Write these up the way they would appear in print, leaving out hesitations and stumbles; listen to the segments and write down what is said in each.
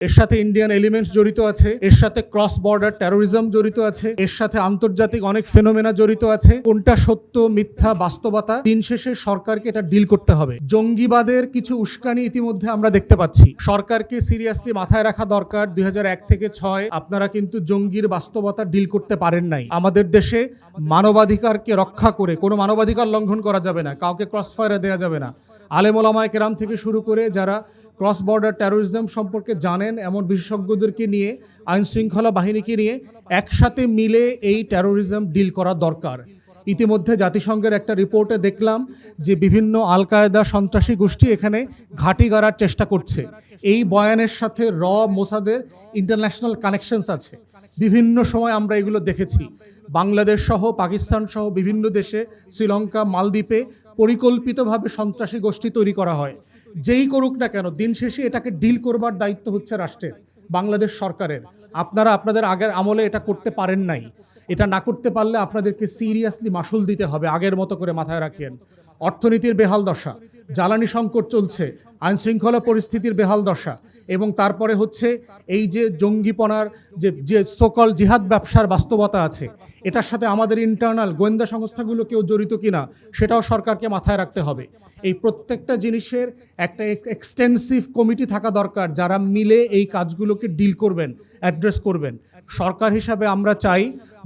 এর সাথে Indian elements জড়িত আছে, এর সাথে ক্রস বর্ডার টেরোরিজম জড়িত আছে, এর সাথে আন্তর্জাতিক অনেক ফেনোমেনা জড়িত আছে। কোনটা সত্য মিথ্যা বাস্তবতা, দিন শেষে সরকারকে এটা ডিল করতে হবে। জঙ্গিবাদের কিছু উস্কানি ইতিমধ্যে আমরা দেখতে পাচ্ছি। সরকারকে সিরিয়াসলি মাথায় রাখা দরকার। 2001 থেকে 6 আপনারা কিন্তু জঙ্গির বাস্তবতা ডিল করতে পারেন নাই। আমাদের দেশে মানবাধিকারকে রক্ষা করে কোনো মানবাধিকার লঙ্ঘন করা যাবে না, কাউকে ক্রসফায়ারে দেওয়া যাবে না। আলেম ওলামায়ে কেরাম থেকে শুরু করে যারা ক্রস বর্ডার টেরোরিজম সম্পর্কে জানেন এমন বিশেষজ্ঞদেরকে নিয়ে, আইন শৃঙ্খলা বাহিনীকে নিয়ে একসাথে মিলে এই টেরোরিজম ডিল করা দরকার। ইতিমধ্যে জাতিসংঘের একটা রিপোর্টে দেখলাম যে বিভিন্ন আল কায়েদা সন্ত্রাসী গোষ্ঠী এখানে ঘাঁটি গাড়ার চেষ্টা করছে। এই বয়ানের সাথে মোসাদের ইন্টারন্যাশনাল কানেকশনস আছে। বিভিন্ন সময় আমরা এগুলো দেখেছি। বাংলাদেশ সহ পাকিস্তান সহ বিভিন্ন দেশে, শ্রীলঙ্কা, মালদ্বীপে পরিকল্পিতভাবে সন্ত্রাসী গোষ্ঠী তৈরি করা হয়। যেই করুক না কেন, দিন শেষে এটাকে ডিল করবার দায়িত্ব হচ্ছে রাষ্ট্রের, বাংলাদেশ সরকারের। আপনারা আপনাদের আগের আমলে এটা করতে পারেন নাই। এটা না করতে পারলে আপনাদেরকে সিরিয়াসলি মাসুল দিতে হবে। আগের মতো করে মাথায় রাখেন। অর্থনীতির বেহাল দশা, জ্বালানি সংকট চলছে, আইন শৃঙ্খলা পরিস্থিতির বেহাল দশা, এবং তারপরে হচ্ছে এই যে জঙ্গিপনার যে সকল জিহাদ ব্যবসার বাস্তবতা আছে, এটার সাথে আমাদের ইন্টারনাল গোয়েন্দা সংস্থাগুলো কেউ জড়িত কিনা সেটাও সরকারকে মাথায় রাখতে হবে। এই প্রত্যেকটা জিনিসের একটা এক্সটেন্সিভ কমিটি থাকা দরকার, যারা মিলে এই কাজগুলোকে ডিল করবেন, অ্যাড্রেস করবেন। সরকার হিসাবে আমরা চাই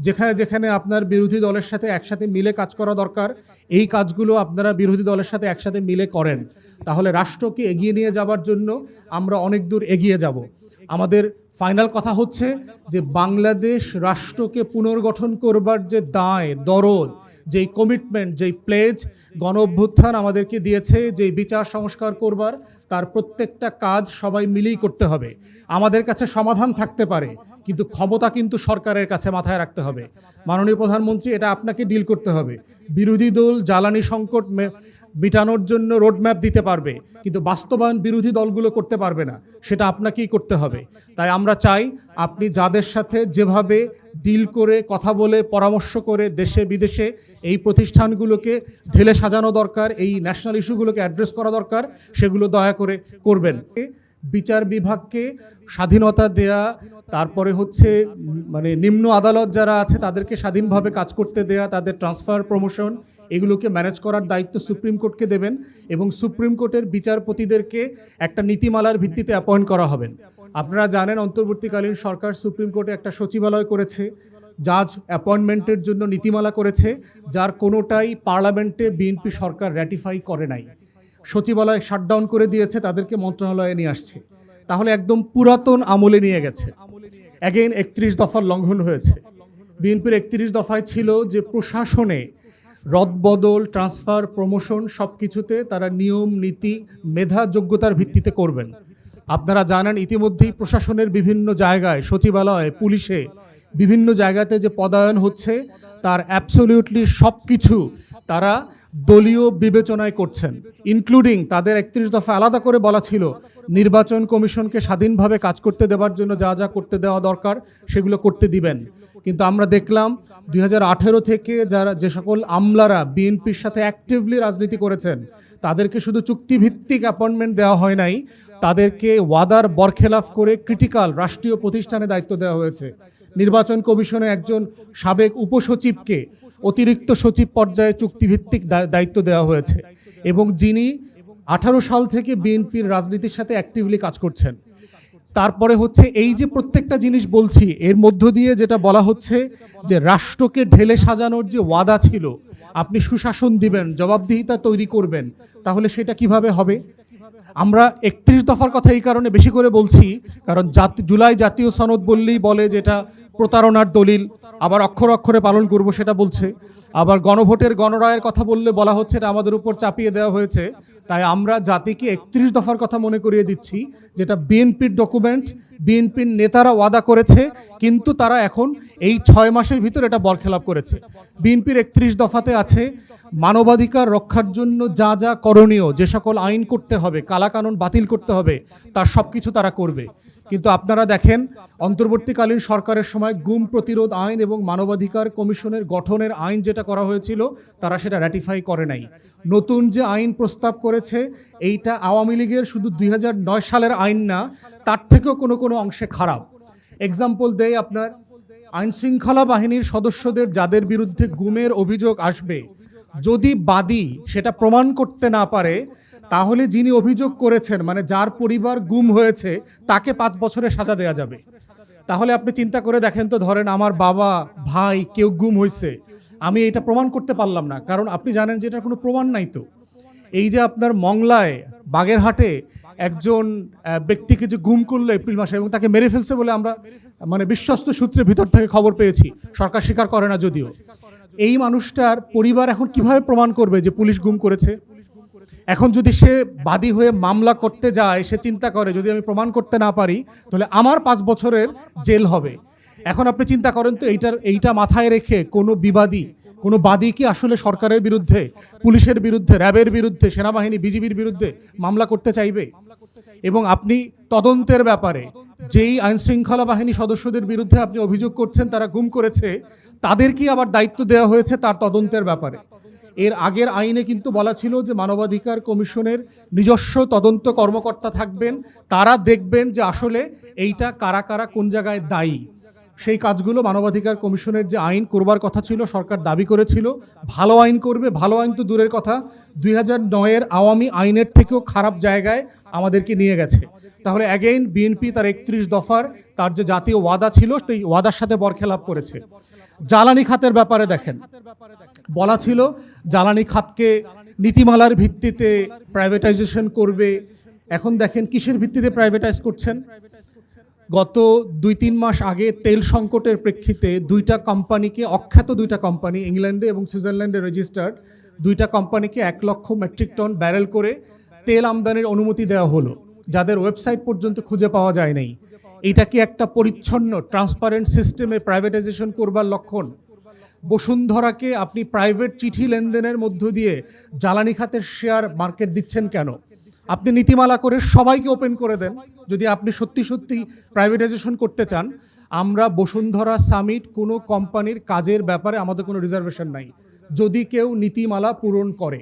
যেখানে যেখানে আপনার বিরোধী দলের সাথে একসাথে মিলে কাজ করা দরকার, এই কাজগুলো আপনারা বিরোধী দলের সাথে একসাথে মিলে করেন। তাহলে রাষ্ট্রকে এগিয়ে নিয়ে যাবার জন্য আমরা অনেক দূর এগিয়ে যাব। আমাদের ফাইনাল কথা হচ্ছে যে বাংলাদেশ রাষ্ট্রকে পুনর্গঠন করবার যে দায় দরদ, যেই কমিটমেন্ট, যেই প্লেজ গণ অভ্যুত্থান আমাদেরকে দিয়েছে, যেই বিচার সংস্কার করবার, তার প্রত্যেকটা কাজ সবাই মিলেই করতে হবে। আমাদের কাছে সমাধান থাকতে পারে, কিন্তু ক্ষমতা কিন্তু সরকারের কাছে, মাথায় রাখতে হবে। মাননীয় প্রধানমন্ত্রী, এটা আপনাকে ডিল করতে হবে। বিরোধী দল জ্বালানি সংকট মিটানোর জন্য রোডম্যাপ দিতে পারবে, কিন্তু বাস্তবায়ন বিরোধী দলগুলো করতে পারবে না, সেটা আপনাকেই করতে হবে। তাই আমরা চাই আপনি যাদের সাথে যেভাবে ডিল করে, কথা বলে, পরামর্শ করে দেশে বিদেশে এই প্রতিষ্ঠানগুলোকে ঢেলে সাজানো দরকার, এই ন্যাশনাল ইস্যুগুলোকে অ্যাড্রেস করা দরকার, সেগুলো দয়া করে করবেন। বিচার বিভাগকে স্বাধীনতা দেয়া, তারপরে হচ্ছে মানে নিম্ন আদালত যারা আছে তাদেরকে স্বাধীনভাবে কাজ করতে দেয়া, তাদের ট্রান্সফার, প্রমোশন, এগুলোকে ম্যানেজ করার দায়িত্ব সুপ্রিম কোর্টকে দেবেন, এবং সুপ্রিম কোর্টের বিচারপতিদেরকে একটা নীতিমালার ভিত্তিতে অ্যাপয়েন্ট করা হবেন। আপনারা জানেন অন্তর্বর্তীকালীন সরকার সুপ্রিম কোর্টে একটা সচিবালয় করেছে, জাজ অ্যাপয়েন্টমেন্টের জন্য নীতিমালা করেছে, যার কোনোটাই পার্লামেন্টে বিএনপি সরকার র্যাটিফাই করে নাই। সচিবালয় শাটডাউন করে দিয়েছে, তাদেরকে মন্ত্রণালয়ে নিয়ে আসছে। তাহলে একদম পুরাতন আমলে নিয়ে গেছে। অ্যাগেইন 31 দফার লঙ্ঘন হয়েছে। বিএনপির 31 দফায় ছিল যে প্রশাসনে রদবদল, ট্রান্সফার, প্রমোশন সব কিছুতে তারা নিয়ম, নীতি, মেধা, যোগ্যতার ভিত্তিতে করবেন। আপনারা জানেন ইতিমধ্যেই প্রশাসনের বিভিন্ন জায়গায়, সচিবালয়ে, পুলিশে, বিভিন্ন জায়গাতে যে পদায়ন হচ্ছে, তার অ্যাবসলিউটলি সব কিছু তারা দলীয় বিবেচনায় করছেন, ইনক্লুডিং তাদের 31 দফা আলাদা করে বলা ছিল নির্বাচন কমিশনকে স্বাধীনভাবে কাজ করতে দেওয়ার জন্য যা যা করতে দেওয়া দরকার সেগুলো করতে দিবেন। কিন্তু আমরা দেখলাম 2018 থেকে যে সকল আমলারা বিএনপির সাথে অ্যাক্টিভলি রাজনীতি করেছেন, তাদেরকে শুধু চুক্তিভিত্তিক অ্যাপয়েন্টমেন্ট দেওয়া হয় নাই, তাদেরকে ওয়াদার বরখেলাফ করে ক্রিটিক্যাল রাষ্ট্রীয় প্রতিষ্ঠানে দায়িত্ব দেওয়া হয়েছে। নির্বাচন কমিশনে একজন সাবেক উপসচিবকে অতিরিক্ত সচিব পর্যায়ে চুক্তিভিত্তিক দায়িত্ব দেওয়া হয়েছে, এবং যিনি 18 সাল থেকে বিএনপির রাজনীতির সাথে অ্যাক্টিভলি কাজ করছেন। তারপরে হচ্ছে এই যে প্রত্যেকটা জিনিস বলছি, এর মধ্য দিয়ে যেটা বলা হচ্ছে যে রাষ্ট্রকে ঢেলে সাজানোর যে ওয়াদা ছিল, আপনি সুশাসন দিবেন, জবাবদিহিতা তৈরি করবেন, তাহলে সেটা কিভাবে হবে? আমরা 31 দফার কথা এই কারণে বেশি করে বলছি, কারণ জুলাই জাতীয় সনদ বললেই বলে যে এটা প্রতারণার দলিল, আবার অক্ষরে অক্ষরে পালন করব সেটা বলছে, আবার গণভোটের গণরায়ের কথা বললে বলা হচ্ছে এটা আমাদের উপর চাপিয়ে দেওয়া হয়েছে। তাই আমরা জাতিকে 31 দফার কথা মনে করিয়ে দিচ্ছি, যেটা বিএনপির ডকুমেন্ট, বিএনপির নেতারা ওয়াদা করেছে, কিন্তু তারা এখন এই 6 মাসের ভিতর এটা বরখেলাপ করেছে। বিএনপির 31 দফাতে আছে মানবাধিকার রক্ষার জন্য যা যা করণীয়, যে সকল আইন করতে হবে, কালাকানুন বাতিল করতে হবে, তার সব কিছু তারা করবে। কিন্তু আপনারা দেখেন অন্তর্বর্তীকালীন সরকারের সময় গুম প্রতিরোধ আইন এবং মানবাধিকার কমিশনের গঠনের আইন যেটা করা হয়েছিল তারা সেটা র্যাটিফাই করে নাই। নতুন যে আইন প্রস্তাব করেছে এইটা আওয়ামী লীগের শুধু 2009 সালের আইন না, তার থেকেও কোনো কোনো অংশে খারাপ। এক্সাম্পল দেয় আপনার, আইন শৃঙ্খলা বাহিনীর সদস্যদের যাদের বিরুদ্ধে গুমের অভিযোগ আসবে, যদি বাদী সেটা প্রমাণ করতে না পারে, তাহলে যিনি অভিযোগ করেছেন মানে যার পরিবার গুম হয়েছে তাকে 5 বছরের সাজা দেওয়া যাবে। তাহলে আপনি চিন্তা করে দেখেন তো, ধরেন আমার বাবা ভাই কেউ গুম হয়েছে, আমি এটা প্রমাণ করতে পারলাম না, কারণ আপনি জানেন যে এটার কোনো প্রমাণ নাই। তো এই যে আপনার মংলায় বাগেরহাটে একজন ব্যক্তিকে যে গুম করলো এপ্রিল মাসে এবং তাকে মেরে ফেলছে বলে আমরা মানে বিশ্বস্ত সূত্রের ভিতর থেকে খবর পেয়েছি, সরকার স্বীকার করে না যদিও। এই মানুষটার পরিবার এখন কিভাবে প্রমাণ করবে যে পুলিশ গুম করেছে? এখন যদি সে বাদী হয়ে মামলা করতে যায়, সে চিন্তা করে যদি আমি প্রমাণ করতে না পারি তাহলে আমার 5 বছরের জেল হবে। এখন আপনি চিন্তা করেন তো, এইটা মাথায় রেখে কোনো বিবাদী, কোনো বাদী কি আসলে সরকারের বিরুদ্ধে, পুলিশের বিরুদ্ধে, র্যাবের বিরুদ্ধে, সেনাবাহিনী, বিজিবির বিরুদ্ধে মামলা করতে চাইবে? এবং আপনি তদন্তের ব্যাপারে যেই আইন শৃঙ্খলা বাহিনী সদস্যদের বিরুদ্ধে আপনি অভিযোগ করছেন তারা গুম করেছে, তাদেরকে আবার দায়িত্ব দেওয়া হয়েছে তার তদন্তের ব্যাপারে। এর আগের আইনে কিন্তু বলা ছিল যে মানবাধিকার কমিশনের নিজস্ব তদন্ত কর্মকর্তা থাকবেন, তারা দেখবেন যে আসলে এইটা কারা কারা কোন জায়গায় দায়ী। সেই কাজগুলো মানবাধিকার কমিশনের যে আইন করবার কথা ছিল, সরকার দাবি করেছিল ভালো আইন করবে। ভালো আইন তো দূরের কথা, 2009-এর আওয়ামী আইনের থেকেও খারাপ জায়গায় আমাদেরকে নিয়ে গেছে। তাহলে অ্যাগেইন বিএনপি তার 31 দফার তার যে জাতীয় ওয়াদা ছিল সেই ওয়াদার সাথে বরখেলাপ করেছে। জ্বালানি খাতের ব্যাপারে দেখেন, বলা ছিল জ্বালানি খাতকে নীতিমালার ভিত্তিতে প্রাইভেটাইজেশন করবে। এখন দেখেন কিসের ভিত্তিতে প্রাইভেটাইজ করছেন। গত 2-3 মাস আগে তেল সংকটের প্রেক্ষিতে দুইটা কোম্পানিকে, অখ্যাত দুইটা কোম্পানি, ইংল্যান্ডে এবং সুইজারল্যান্ডে রেজিস্টার্ড দুইটা কোম্পানিকে 1 লক্ষ মেট্রিক টন ব্যারেল করে তেল আমদানির অনুমতি দেওয়া হলো, যাদের ওয়েবসাইট পর্যন্ত খুঁজে পাওয়া যায় নাই। এটা কি একটা পরিচ্ছন্ন ট্রান্সপারেন্ট সিস্টেমে প্রাইভেটাইজেশন করবার লক্ষণ? বসুন্ধরাকে আপনি প্রাইভেট চিঠি লেনদেনের মধ্য দিয়ে জ্বালানি খাতের শেয়ার মার্কেট দিচ্ছেন কেন? আপনি নীতিমালা করে সবাইকে ওপেন করে দেন যদি আপনি সত্যি সত্যি প্রাইভেটাইজেশন করতে চান। আমরা বসুন্ধরা সামিট কোনো কোম্পানির কাজের ব্যাপারে আমাদের কোনো রিজার্ভেশন নাই, যদি কেউ নীতিমালা পূরণ করে।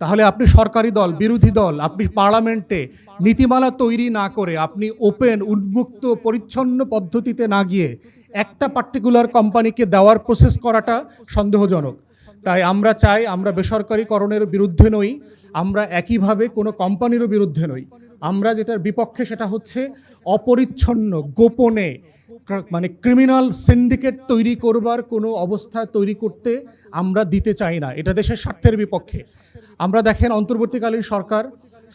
তাহলে আপনি সরকারি দল, বিরোধী দল, আপনি পার্লামেন্টে নীতিমালা তৈরি না করে, আপনি ওপেন, উন্মুক্ত, পরিচ্ছন্ন পদ্ধতিতে না গিয়ে একটা পার্টিকুলার কোম্পানিকে দেওয়ার প্রসেস করাটা সন্দেহজনক। তাই আমরা চাই, আমরা বেসরকারীকরণের বিরুদ্ধে নই, আমরা একইভাবে কোনো কোম্পানিরও বিরুদ্ধে নই। আমরা যেটার বিপক্ষে সেটা হচ্ছে অপরিচ্ছন্ন, গোপনে মানে ক্রিমিনাল সিন্ডিকেট তৈরি করবার কোনো অবস্থা তৈরি করতে আমরা দিতে চাই না, এটা দেশের স্বার্থের বিপক্ষে। আমরা দেখেন অন্তর্বর্তীকালীন সরকার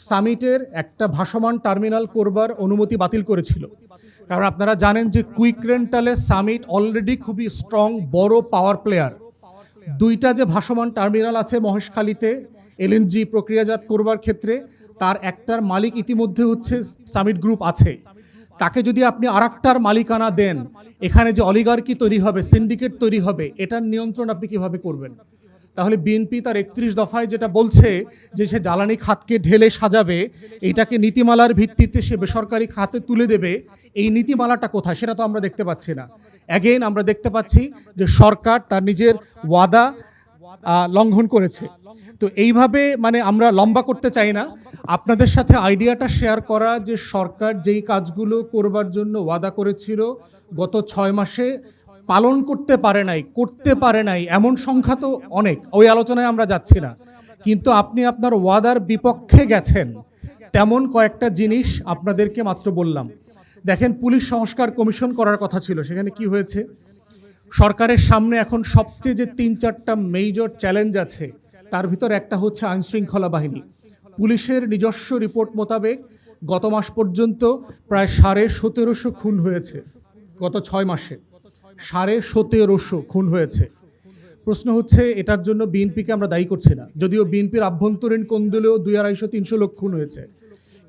সামিটের একটা ভাসমান টার্মিনাল করবার অনুমতি বাতিল করেছিল, কারণ আপনারা জানেন যে কুইক রেন্টালে সামিট অলরেডি খুবই স্ট্রং বড় পাওয়ার প্লেয়ার। দুইটা যে ভাসমান টার্মিনাল আছে মহেশখালীতে এলএনজি প্রক্রিয়াজাত করবার ক্ষেত্রে, তার একটার মালিক ইতিমধ্যে হচ্ছে সামিট গ্রুপ আছে। তাকে যদি আপনি আরেকটার মালিকানা দেন, এখানে যে অলিগার্কি তৈরি হবে, সিন্ডিকেট তৈরি হবে, এটার নিয়ন্ত্রণ আপনি কিভাবে করবেন? তাহলে বিএনপি তার 31 দফায় যেটা বলছে যে সে জ্বালানি খাতকে ঢেলে সাজাবে, এটাকে নীতিমালার ভিত্তিতে সে বেসরকারি খাতে তুলে দেবে, এই নীতিমালাটা কোথায় সেটা তো আমরা দেখতে পাচ্ছি না। অ্যাগেইন আমরা দেখতে পাচ্ছি যে সরকার তার নিজের ওয়াদা লঙ্ঘন করেছে। তো এইভাবে মানে আমরা লম্বা করতে চাই না, আপনাদের সাথে আইডিয়াটা শেয়ার করা যে সরকার যেই কাজগুলো করবার জন্য ওয়াদা করেছিল গত 6 মাসে পালন করতে পারে নাই এমন সংখ্যা তো অনেক, ওই আলোচনায় আমরা যাচ্ছি না। কিন্তু আপনি আপনার ওয়াদার বিপক্ষে গেছেন তেমন কয়েকটা জিনিস আপনাদেরকে মাত্র বললাম। দেখেন, পুলিশ সংস্কার কমিশন করার কথা ছিল, সেখানে কি হয়েছে? সরকারের সামনে এখন সবচেয়ে যে 3-4টা মেজর চ্যালেঞ্জ আছে তার ভিতর একটা হচ্ছে আইন শৃঙ্খলা বাহিনী। পুলিশের নিজস্ব রিপোর্ট মোতাবেক গত মাস পর্যন্ত প্রায় 1750 খুন হয়েছে। গত 6 মাসে 1750 খুন হয়েছে। প্রশ্ন হচ্ছে, এটার জন্য বিএনপিকে আমরা দায়ী করছি না, যদিও বিএনপির আভ্যন্তরীণ কোন্দলেও 200-250-300 লোক খুন হয়েছে,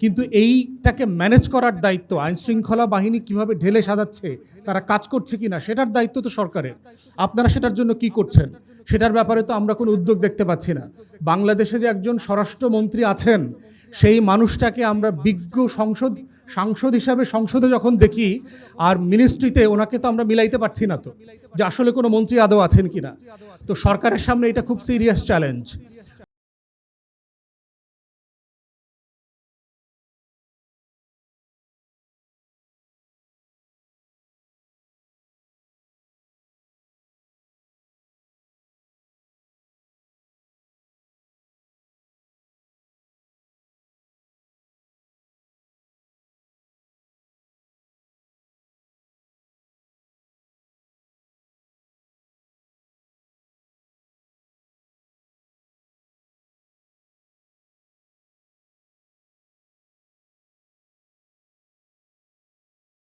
কিন্তু এইটাকে ম্যানেজ করার দায়িত্ব, আইন শৃঙ্খলা বাহিনী কিভাবে ঢেলে সাজাচ্ছে, তারা কাজ করছে কিনা, সেটার দায়িত্ব তো সরকারের। আপনারা সেটার জন্য কি করছেন সেটার ব্যাপারে তো আমরা কোনো উদ্যোগ দেখতে পাচ্ছি না। বাংলাদেশে যে একজন স্বরাষ্ট্রমন্ত্রী আছেন, সেই মানুষটাকে আমরা বিজ্ঞ সংসদ সাংসদ হিসাবে সংসদে যখন দেখি আর মিনিস্ট্রিতে ওনাকে তো আমরা মিলাইতে পারছি না তো যে আসলে কোনো মন্ত্রী আদৌ আছেন কিনা। তো সরকারের সামনে এটা খুব সিরিয়াস চ্যালেঞ্জ।